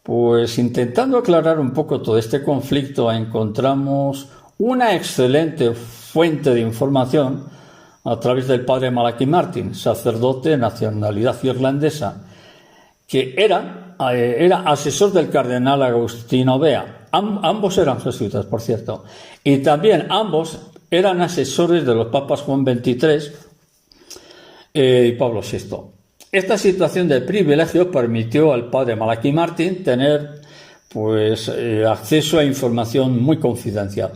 Pues intentando aclarar un poco todo este conflicto, encontramos una excelente fuente de información a través del padre Malachi Martin, sacerdote de nacionalidad irlandesa, que era asesor del cardenal Agustino Bea. Ambos eran jesuitas, por cierto, y también ambos eran asesores de los papas Juan XXIII y Pablo VI. Esta situación de privilegio permitió al padre Malachi Martin tener acceso a información muy confidencial.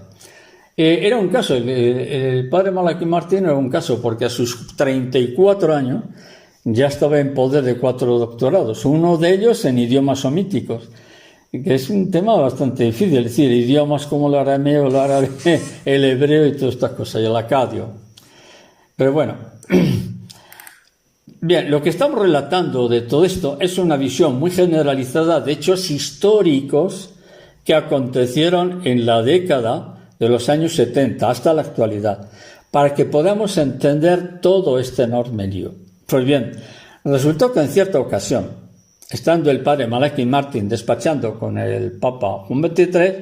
Era un caso, el padre Malachi Martin era un caso porque a sus 34 años ya estaba en poder de 4 doctorados, uno de ellos en idiomas semíticos, que es un tema bastante difícil, es decir, idiomas como el arameo, el árabe, el hebreo y todas estas cosas, y el acadio. Pero bueno, bien, lo que estamos relatando de todo esto es una visión muy generalizada de hechos históricos que acontecieron en la década de los años 70 hasta la actualidad, para que podamos entender todo este enorme lío. Pues bien, resultó que en cierta ocasión, estando el padre Malachi Martin despachando con el Papa Juan XXIII,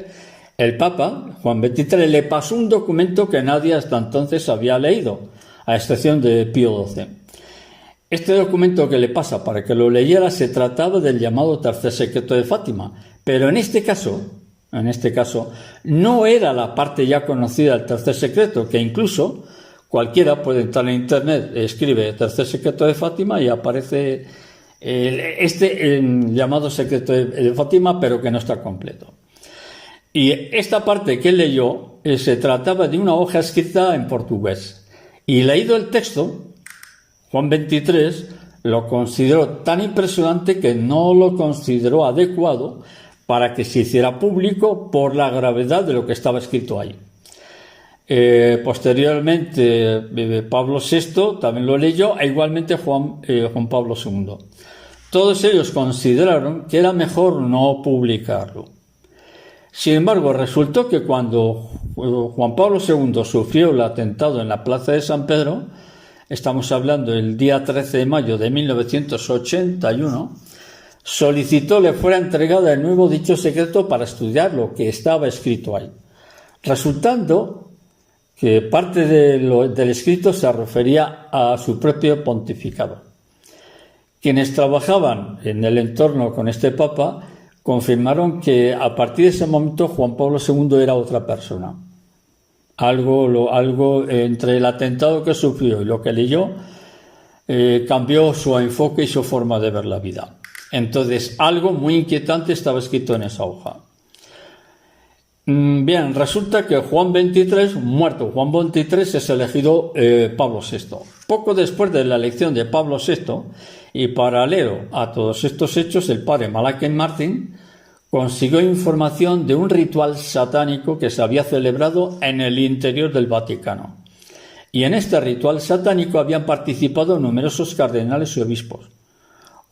el Papa Juan XXIII le pasó un documento que nadie hasta entonces había leído, a excepción de Pío XII. Este documento que le pasa para que lo leyera se trataba del llamado Tercer Secreto de Fátima, pero en este caso no era la parte ya conocida del Tercer Secreto, que incluso cualquiera puede entrar en internet, escribe Tercer Secreto de Fátima y aparece el llamado Secreto de Fátima, pero que no está completo. Y esta parte que leyó se trataba de una hoja escrita en portugués. Y leído el texto, Juan XXIII lo consideró tan impresionante que no lo consideró adecuado para que se hiciera público por la gravedad de lo que estaba escrito ahí. Posteriormente Pablo VI también lo leyó, e igualmente Juan Pablo II. Todos ellos consideraron que era mejor no publicarlo. Sin embargo, resultó que cuando Juan Pablo II sufrió el atentado en la Plaza de San Pedro, estamos hablando del día 13 de mayo de 1981, solicitó le fuera entregado de nuevo dicho secreto para estudiar lo que estaba escrito ahí, resultando que parte del escrito se refería a su propio pontificado. Quienes trabajaban en el entorno con este papa confirmaron que a partir de ese momento Juan Pablo II era otra persona. Algo entre el atentado que sufrió y lo que leyó cambió su enfoque y su forma de ver la vida. Entonces, algo muy inquietante estaba escrito en esa hoja. Bien, resulta que Juan XXIII, muerto Juan XXIII, es elegido Pablo VI. Poco después de la elección de Pablo VI, y paralelo a todos estos hechos, el padre Malachi Martin consiguió información de un ritual satánico que se había celebrado en el interior del Vaticano. Y en este ritual satánico habían participado numerosos cardenales y obispos.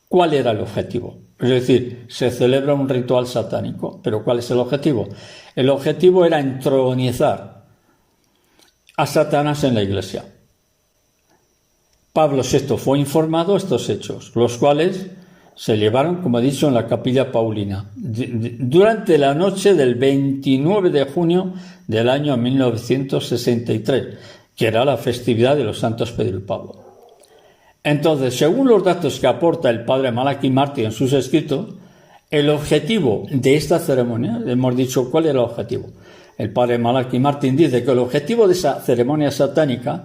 ¿Cuál era el objetivo? Es decir, se celebra un ritual satánico, pero ¿cuál es el objetivo? El objetivo era entronizar a Satanás en la Iglesia. Pablo VI fue informado de estos hechos, los cuales se llevaron, como he dicho, en la Capilla Paulina, durante la noche del 29 de junio del año 1963, que era la festividad de los santos Pedro y Pablo. Entonces, según los datos que aporta el padre Malachi Martin en sus escritos, el objetivo de esta ceremonia, hemos dicho cuál era el objetivo. El padre Malachi Martin dice que el objetivo de esa ceremonia satánica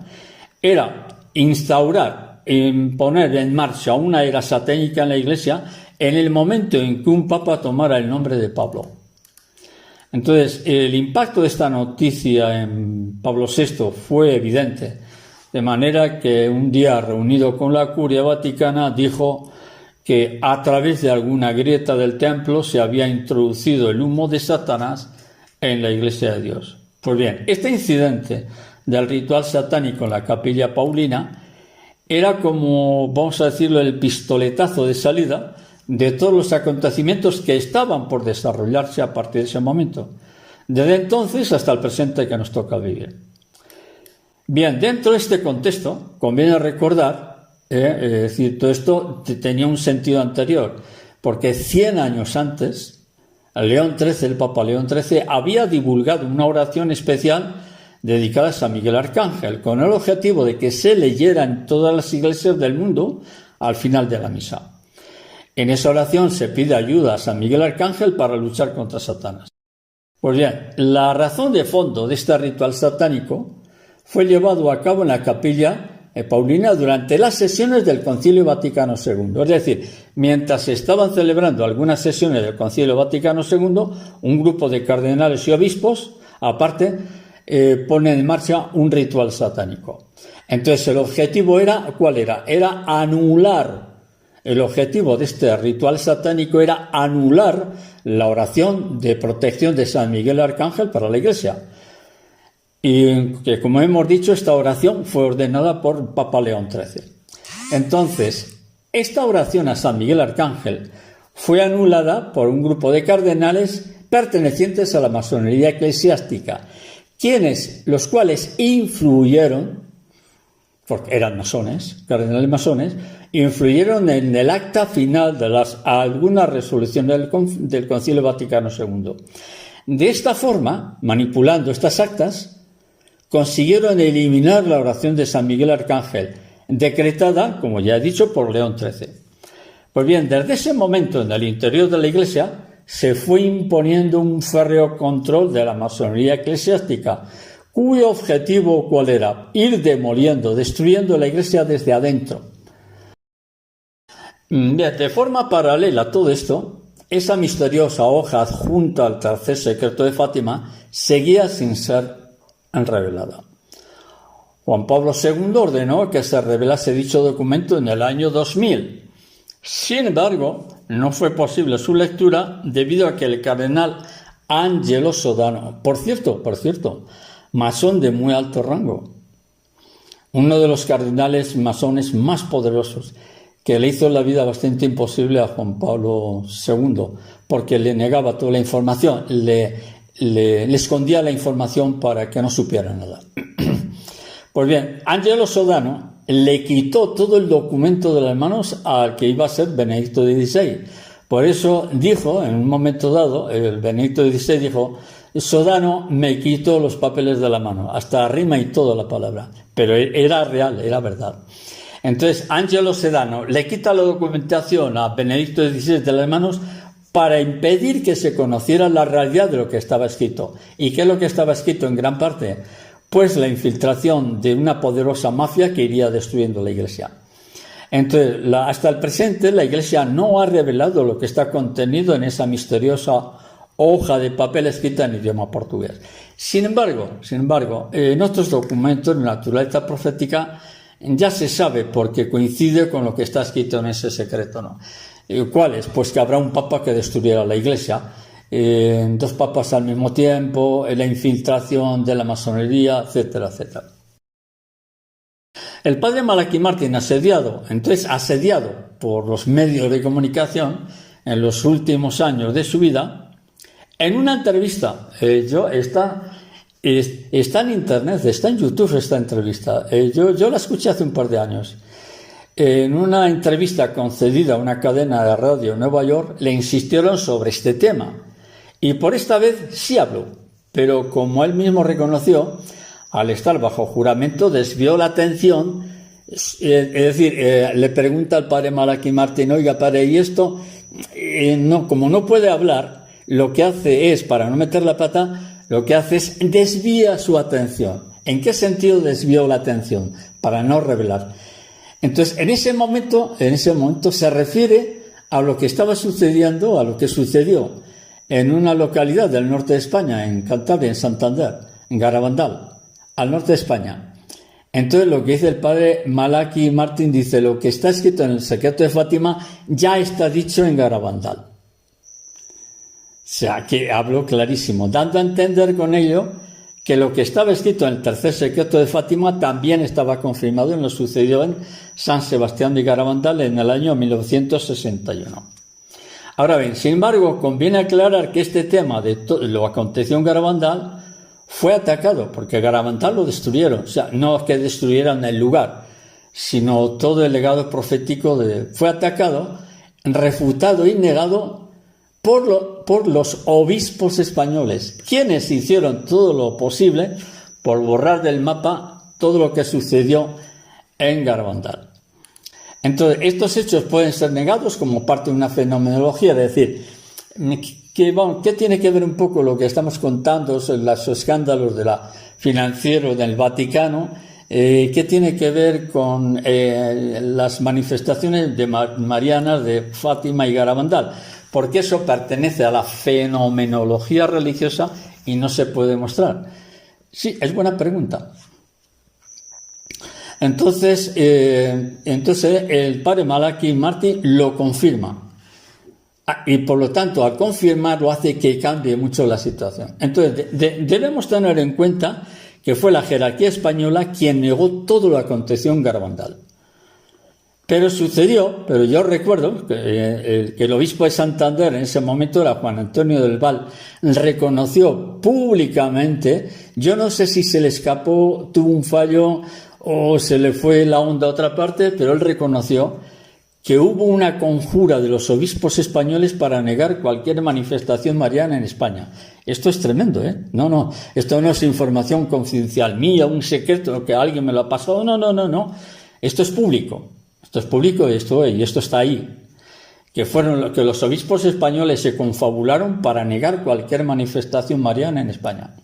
era instaurar, poner en marcha una era satánica en la Iglesia en el momento en que un papa tomara el nombre de Pablo. Entonces, el impacto de esta noticia en Pablo VI fue evidente. De manera que un día, reunido con la curia vaticana, dijo que a través de alguna grieta del templo se había introducido el humo de Satanás en la Iglesia de Dios. Pues bien, este incidente del ritual satánico en la Capilla Paulina era como, vamos a decirlo, el pistoletazo de salida de todos los acontecimientos que estaban por desarrollarse a partir de ese momento, desde entonces hasta el presente que nos toca vivir. Bien, dentro de este contexto conviene recordar, es decir, todo esto tenía un sentido anterior, porque 100 años antes, el Papa León XIII, había divulgado una oración especial dedicada a San Miguel Arcángel, con el objetivo de que se leyera en todas las iglesias del mundo al final de la misa. En esa oración se pide ayuda a San Miguel Arcángel para luchar contra Satanás. Pues bien, la razón de fondo de este ritual satánico fue llevado a cabo en la capilla Paulina durante las sesiones del Concilio Vaticano II. Es decir, mientras se estaban celebrando algunas sesiones del Concilio Vaticano II, un grupo de cardenales y obispos, aparte, pone en marcha un ritual satánico. Entonces, el objetivo era, ¿cuál era? Era anular. El objetivo de este ritual satánico era anular la oración de protección de San Miguel Arcángel para la Iglesia. Y que, como hemos dicho, esta oración fue ordenada por Papa León XIII. Entonces, esta oración a San Miguel Arcángel fue anulada por un grupo de cardenales pertenecientes a la masonería eclesiástica, los cuales influyeron, porque eran masones, cardenales masones, influyeron en el acta final de algunas resoluciones del Concilio Vaticano II. De esta forma, manipulando estas actas, consiguieron eliminar la oración de San Miguel Arcángel, decretada, como ya he dicho, por León XIII. Pues bien, desde ese momento en el interior de la Iglesia se fue imponiendo un férreo control de la masonería eclesiástica, cuyo objetivo, ¿cuál era? Ir demoliendo, destruyendo la Iglesia desde adentro. Bien, de forma paralela a todo esto, esa misteriosa hoja adjunta al tercer secreto de Fátima seguía sin ser revelada. Juan Pablo II ordenó que se revelase dicho documento en el año 2000. Sin embargo, no fue posible su lectura debido a que el cardenal Angelo Sodano, por cierto, masón de muy alto rango, uno de los cardenales masones más poderosos, que le hizo la vida bastante imposible a Juan Pablo II, porque le negaba toda la información, le escondía la información para que no supiera nada. Pues bien, Angelo Sodano le quitó todo el documento de las manos al que iba a ser Benedicto XVI. Por eso dijo, en un momento dado, el Benedicto XVI dijo: Sodano me quitó los papeles de la mano, hasta rima y toda la palabra, pero era real, era verdad. Entonces, Angelo Sodano le quita la documentación a Benedicto XVI de las manos para impedir que se conociera la realidad de lo que estaba escrito. ¿Y qué es lo que estaba escrito en gran parte? Pues la infiltración de una poderosa mafia que iría destruyendo la Iglesia. Entonces, hasta el presente, la Iglesia no ha revelado lo que está contenido en esa misteriosa hoja de papel escrita en idioma portugués. Sin embargo, en otros documentos de naturaleza profética ya se sabe, porque coincide con lo que está escrito en ese secreto, ¿no? ¿Cuáles? Pues que habrá un papa que destruyera la Iglesia, dos papas al mismo tiempo, la infiltración de la masonería, etcétera, etcétera. El padre Malachi Martín, asediado por los medios de comunicación en los últimos años de su vida, en una entrevista, está en internet, está en YouTube esta entrevista, yo la escuché hace un par de años. En una entrevista concedida a una cadena de radio en Nueva York, le insistieron sobre este tema. Y por esta vez sí habló, pero como él mismo reconoció, al estar bajo juramento desvió la atención. Es decir, le pregunta al padre Malachi Martín: oiga, padre, ¿y esto? Como no puede hablar, lo que hace es, para no meter la pata, lo que hace es desvía su atención. ¿En qué sentido desvió la atención? Para no revelar. Entonces, en ese momento se refiere a lo que estaba sucediendo, a lo que sucedió en una localidad del norte de España, en Cantabria, en Santander, en Garabandal, al norte de España. Entonces, lo que dice el padre Malachi Martín, dice: lo que está escrito en el secreto de Fátima ya está dicho en Garabandal. O sea, que habló clarísimo, dando a entender con ello que lo que estaba escrito en el tercer secreto de Fátima también estaba confirmado en lo sucedido en San Sebastián de Garabandal en el año 1961. Ahora bien, sin embargo, conviene aclarar que este tema de lo aconteció en Garabandal fue atacado, porque Garabandal lo destruyeron. O sea, no es que destruyeran el lugar, sino todo el legado profético fue atacado, refutado y negado por los obispos españoles, quienes hicieron todo lo posible por borrar del mapa todo lo que sucedió en Garabandal. Entonces, estos hechos pueden ser negados como parte de una fenomenología, es decir, ¿qué tiene que ver un poco lo que estamos contando sobre los escándalos de la financiero del Vaticano? ¿Qué tiene que ver con las manifestaciones marianas de Fátima y Garabandal? Porque eso pertenece a la fenomenología religiosa y no se puede mostrar. Sí, es buena pregunta. Entonces el padre Malachi Martín lo confirma. Y por lo tanto, al confirmarlo, hace que cambie mucho la situación. Entonces, debemos tener en cuenta que fue la jerarquía española quien negó todo lo que aconteció en Garabandal. Pero yo recuerdo que el obispo de Santander en ese momento era Juan Antonio del Val, reconoció públicamente, yo no sé si se le escapó, tuvo un fallo o se le fue la onda a otra parte, pero él reconoció que hubo una conjura de los obispos españoles para negar cualquier manifestación mariana en España. Esto es tremendo, ¿eh? No, esto no es información confidencial mía, un secreto que alguien me lo ha pasado, no. Esto es público y esto está ahí. Que los obispos españoles se confabularon para negar cualquier manifestación mariana en España.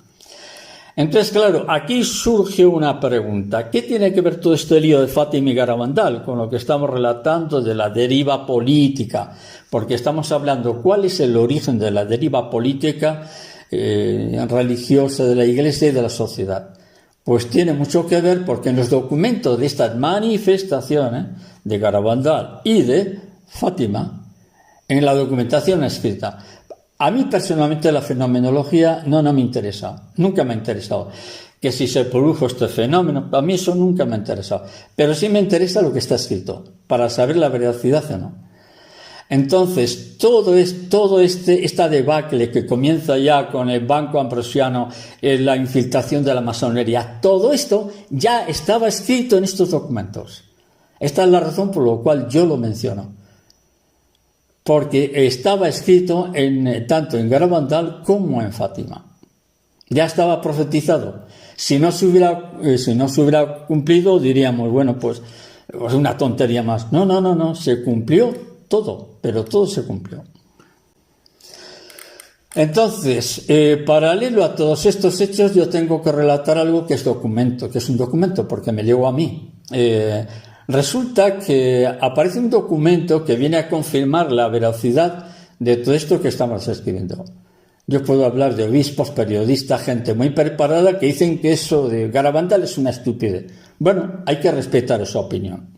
Entonces, claro, aquí surge una pregunta. ¿Qué tiene que ver todo este lío de Fátima y Garabandal con lo que estamos relatando de la deriva política? Porque estamos hablando cuál es el origen de la deriva política religiosa de la Iglesia y de la sociedad. Pues tiene mucho que ver porque en los documentos de estas manifestaciones de Garabandal y de Fátima, en la documentación escrita, a mí personalmente la fenomenología no me interesa, nunca me ha interesado. Que si se produjo este fenómeno, a mí eso nunca me ha interesado. Pero sí me interesa lo que está escrito, para saber la veracidad o no. Entonces, esta debacle que comienza ya con el Banco Ambrosiano, la infiltración de la masonería, todo esto ya estaba escrito en estos documentos. Esta es la razón por la cual yo lo menciono. Porque estaba escrito tanto en Garabandal como en Fátima. Ya estaba profetizado. Si no se hubiera cumplido, diríamos, bueno, pues una tontería más. No, se cumplió todo, pero todo se cumplió. Entonces, paralelo a todos estos hechos, yo tengo que relatar algo que es un documento, porque me llegó a mí. Resulta que aparece un documento que viene a confirmar la veracidad de todo esto que estamos escribiendo. Yo puedo hablar de obispos, periodistas, gente muy preparada que dicen que eso de Garabandal es una estupidez. Bueno, hay que respetar esa opinión.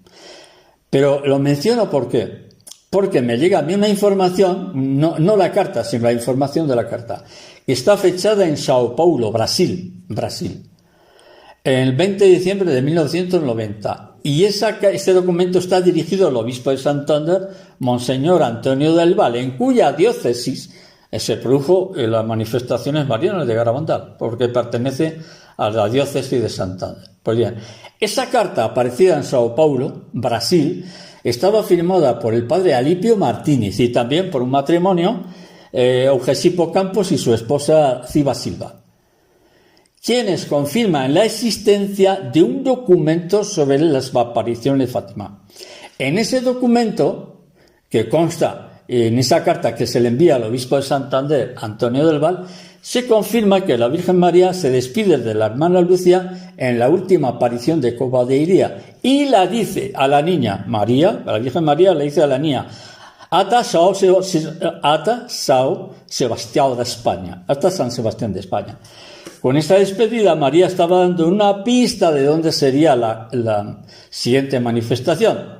Pero lo menciono ¿por qué? Porque me llega a mí una información, no la carta, sino la información de la carta, que está fechada en Sao Paulo, Brasil, el 20 de diciembre de 1990. Y este documento está dirigido al obispo de Santander, Monseñor Antonio del Val, en cuya diócesis se produjo las manifestaciones marianas de Garabandal, porque pertenece a la diócesis de Santander. Pues bien, esa carta aparecida en Sao Paulo, Brasil, estaba firmada por el padre Alípio Martínez y también por un matrimonio, Eugesipo Campos y su esposa Ciba Silva, quienes confirman la existencia de un documento sobre las apariciones de Fátima. En ese documento, que consta en esa carta que se le envía al obispo de Santander, Antonio del Val, se confirma que la Virgen María se despide de la hermana Lucia en la última aparición de Cova de Iría y la dice a la niña María, a la Virgen María le dice a la niña, hasta San Sebastián de España, hasta San Sebastián de España. Con esta despedida, María estaba dando una pista de dónde sería la siguiente manifestación.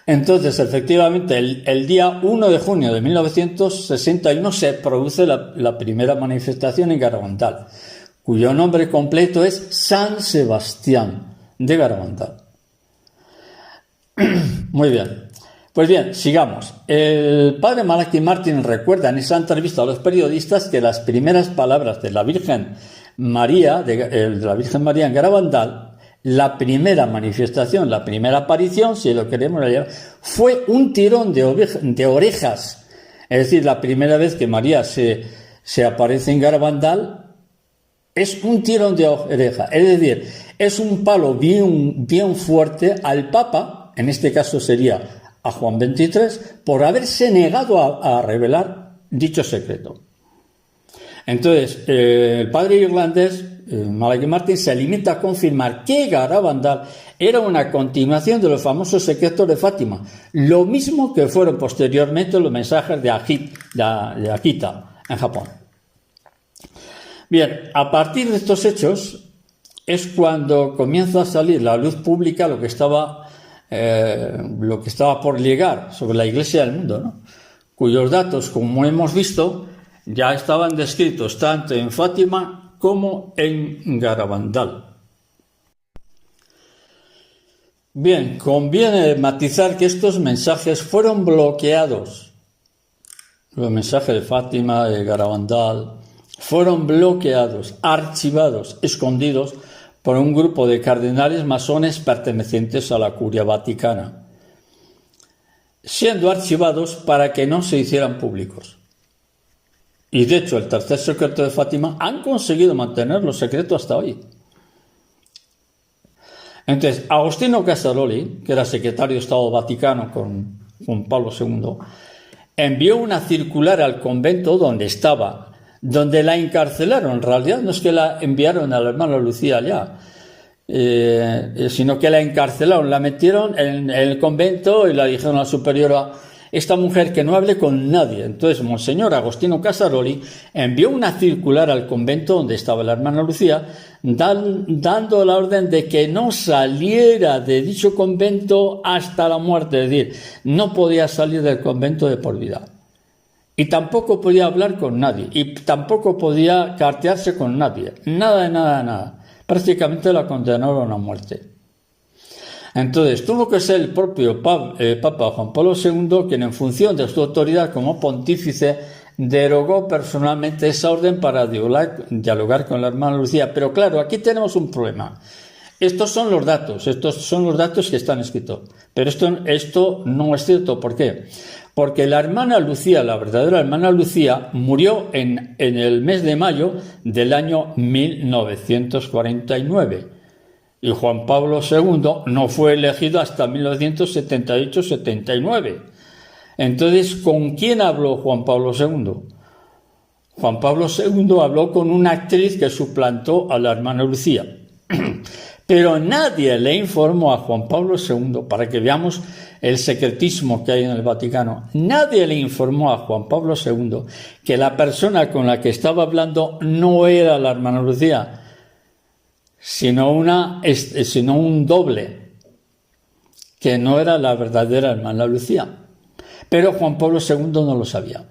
Entonces, efectivamente, el día 1 de junio de 1961 se produce la primera manifestación en Garabandal, cuyo nombre completo es San Sebastián de Garabandal. Muy bien. Pues bien, sigamos. El padre Malachi Martín recuerda en esa entrevista a los periodistas que las primeras palabras de la Virgen María, en Garabandal, la primera manifestación, la primera aparición, si lo queremos llamar, fue un tirón de orejas. Es decir, la primera vez que María se aparece en Garabandal es un tirón de oreja. Es decir, es un palo bien fuerte al Papa, en este caso sería a Juan XXIII, por haberse negado a revelar dicho secreto. Entonces, el padre irlandés, Malachi Martin, se limita a confirmar que Garabandal era una continuación de los famosos secretos de Fátima, lo mismo que fueron posteriormente los mensajes de Akita en Japón. Bien, a partir de estos hechos es cuando comienza a salir a la luz pública lo que estaba por llegar sobre la Iglesia del mundo, ¿no? Cuyos datos, como hemos visto, ya estaban descritos tanto en Fátima como en Garabandal. Bien, conviene matizar que estos mensajes fueron bloqueados. Los mensajes de Fátima, de Garabandal, fueron bloqueados, archivados, escondidos por un grupo de cardenales masones pertenecientes a la Curia Vaticana, siendo archivados para que no se hicieran públicos. Y de hecho, el tercer secreto de Fátima han conseguido mantenerlo secreto hasta hoy. Entonces, Agostino Casaroli, que era secretario de Estado Vaticano con Juan Pablo II, envió una circular al convento donde la encarcelaron. En realidad no es que la enviaron a la hermana Lucía allá, sino que la encarcelaron, la metieron en el convento y la dijeron a la superiora: esta mujer que no hable con nadie. Entonces Monseñor Agostino Casaroli envió una circular al convento donde estaba la hermana Lucía, dando la orden de que no saliera de dicho convento hasta la muerte. Es decir, no podía salir del convento de por vida. Y tampoco podía hablar con nadie. Y tampoco podía cartearse con nadie. Nada. Prácticamente la condenaron a muerte. Entonces, tuvo que ser el propio Papa Juan Pablo II quien, en función de su autoridad como pontífice, derogó personalmente esa orden para dialogar con la hermana Lucía. Pero claro, aquí tenemos un problema. Estos son los datos que están escritos. Pero esto no es cierto. ¿Por qué? Porque la hermana Lucía, la verdadera hermana Lucía, murió en el mes de mayo del año 1949. Y Juan Pablo II no fue elegido hasta 1978-79. Entonces, ¿con quién habló Juan Pablo II? Juan Pablo II habló con una actriz que suplantó a la hermana Lucía. Pero nadie le informó a Juan Pablo II, para que veamos el secretismo que hay en el Vaticano, nadie le informó a Juan Pablo II que la persona con la que estaba hablando no era la hermana Lucía, sino un doble, que no era la verdadera hermana Lucía. Pero Juan Pablo II no lo sabía.